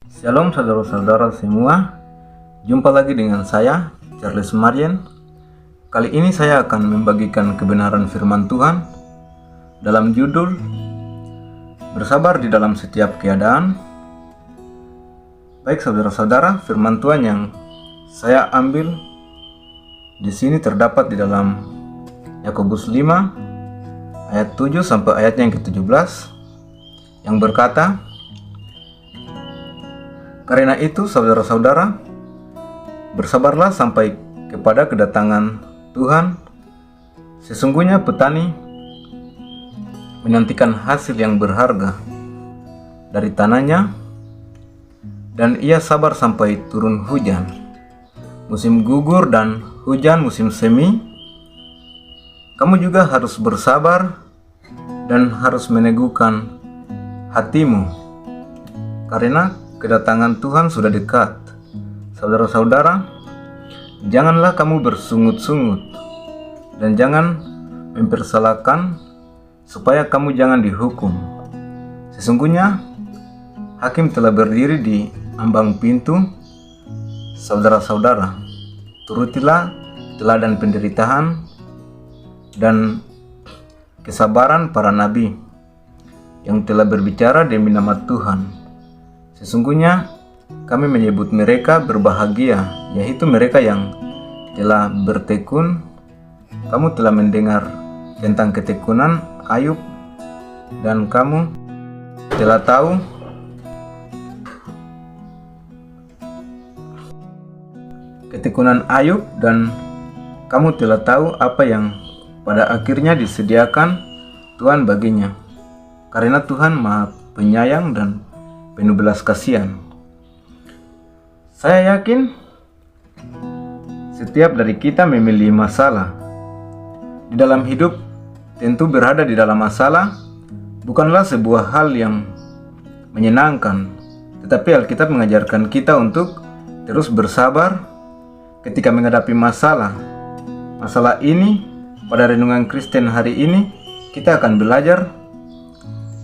Shalom saudara-saudara semua, jumpa lagi dengan saya, Charles Marian. Kali ini saya akan membagikan kebenaran firman Tuhan dalam judul Bersabar di dalam setiap keadaan. Baik saudara-saudara, firman Tuhan yang saya ambil di sini terdapat di dalam Yakobus 5 ayat 7 sampai ayatnya yang ke-17 yang berkata, "Karena itu saudara-saudara, bersabarlah sampai kepada kedatangan Tuhan. Sesungguhnya petani menantikan hasil yang berharga dari tanahnya, dan ia sabar sampai turun hujan, musim gugur dan hujan musim semi. Kamu juga harus bersabar dan harus meneguhkan hatimu, karena kedatangan Tuhan sudah dekat." Saudara-saudara, janganlah kamu bersungut-sungut dan jangan mempersalahkan, supaya kamu jangan dihukum. Sesungguhnya hakim telah berdiri di ambang pintu. Saudara-saudara, turutilah teladan penderitaan dan kesabaran para nabi yang telah berbicara demi nama Tuhan. Sesungguhnya kami menyebut mereka berbahagia, yaitu mereka yang telah bertekun. Kamu telah mendengar tentang ketekunan Ayub, dan kamu telah tahu apa yang pada akhirnya disediakan Tuhan baginya, karena Tuhan Maha Penyayang dan penuh belas kasihan. Saya yakin setiap dari kita memiliki masalah. Di dalam hidup, tentu berada di dalam masalah bukanlah sebuah hal yang menyenangkan, tetapi Alkitab mengajarkan kita untuk terus bersabar ketika menghadapi masalah. Masalah ini, pada renungan Kristen hari ini, kita akan belajar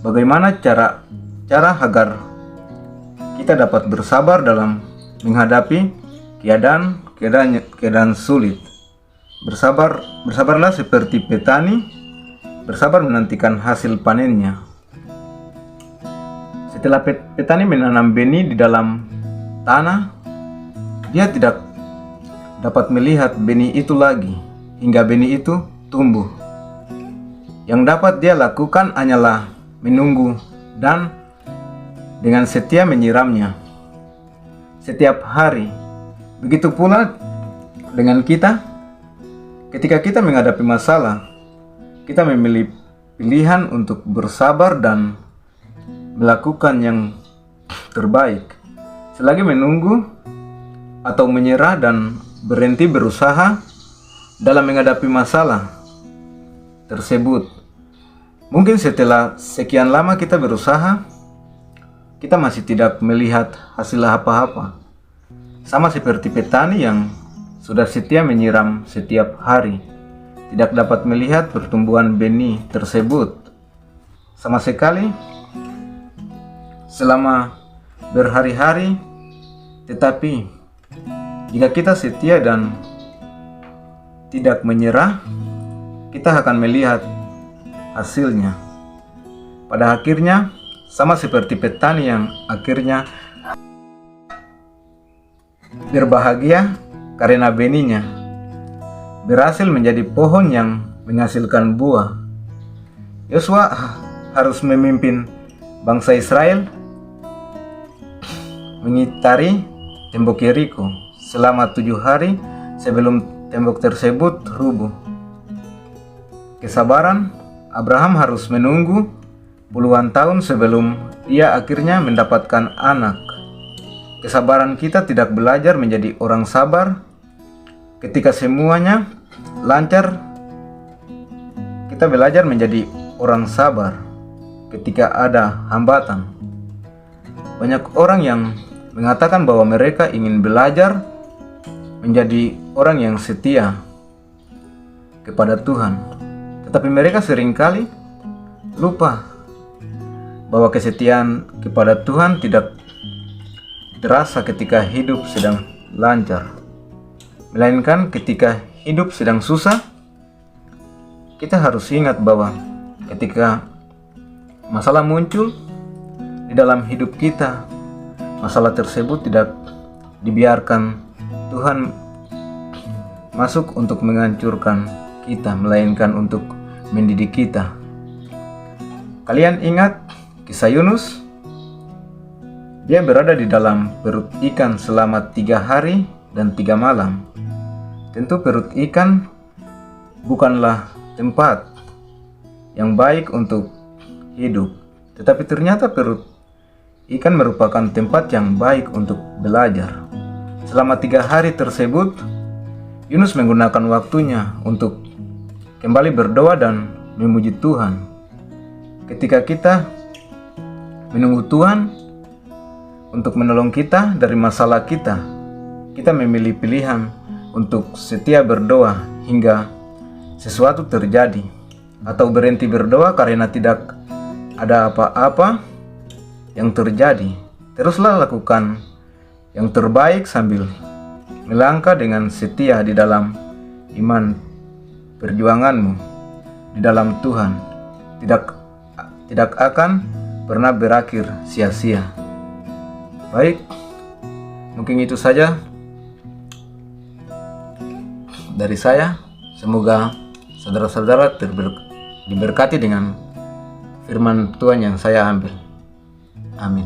bagaimana cara agar kita dapat bersabar dalam menghadapi keadaan sulit. Bersabarlah seperti petani, bersabar menantikan hasil panennya. Setelah petani menanam benih di dalam tanah, dia tidak dapat melihat benih itu lagi hingga benih itu tumbuh. Yang dapat dia lakukan hanyalah menunggu dan dengan setia menyiramnya setiap hari. Begitu pula dengan kita. Ketika kita menghadapi masalah, kita memilih pilihan untuk bersabar dan melakukan yang terbaik. Selagi menunggu atau menyerah dan berhenti berusaha dalam menghadapi masalah tersebut, mungkin setelah sekian lama kita berusaha, kita masih tidak melihat hasil apa-apa. Sama seperti petani yang sudah setia menyiram setiap hari, tidak dapat melihat pertumbuhan benih tersebut sama sekali selama berhari-hari. Tetapi jika kita setia dan tidak menyerah, kita akan melihat hasilnya. Pada akhirnya, sama seperti petani yang akhirnya berbahagia karena benihnya berhasil menjadi pohon yang menghasilkan buah. Yosua harus memimpin bangsa Israel mengitari tembok Yeriko selama 7 hari sebelum tembok tersebut rubuh. Kesabaran Abraham harus menunggu puluhan tahun sebelum dia akhirnya mendapatkan anak. Kesabaran kita tidak belajar menjadi orang sabar ketika semuanya lancar. Kita belajar menjadi orang sabar ketika ada hambatan. Banyak orang yang mengatakan bahwa mereka ingin belajar menjadi orang yang setia kepada Tuhan, tetapi mereka seringkali lupa bahwa kesetiaan kepada Tuhan tidak terasa ketika hidup sedang lancar, melainkan ketika hidup sedang susah. Kita harus ingat bahwa ketika masalah muncul di dalam hidup kita, masalah tersebut tidak dibiarkan Tuhan masuk untuk menghancurkan kita, melainkan untuk mendidik kita. Kalian ingat kisah Yunus? Dia berada di dalam perut ikan selama 3 hari dan 3 malam. Tentu perut ikan bukanlah tempat yang baik untuk hidup, tetapi ternyata perut ikan merupakan tempat yang baik untuk belajar. Selama 3 hari tersebut, Yunus menggunakan waktunya untuk kembali berdoa dan memuji Tuhan. Ketika kita menunggu Tuhan untuk menolong kita dari masalah kita, kita memilih pilihan untuk setia berdoa hingga sesuatu terjadi, atau berhenti berdoa karena tidak ada apa-apa yang terjadi. Teruslah lakukan yang terbaik sambil melangkah dengan setia di dalam iman perjuanganmu di dalam Tuhan. Tidak akan pernah berakhir sia-sia. Baik, mungkin itu saja dari saya. Semoga saudara-saudara diberkati dengan firman Tuhan yang saya ambil. Amin.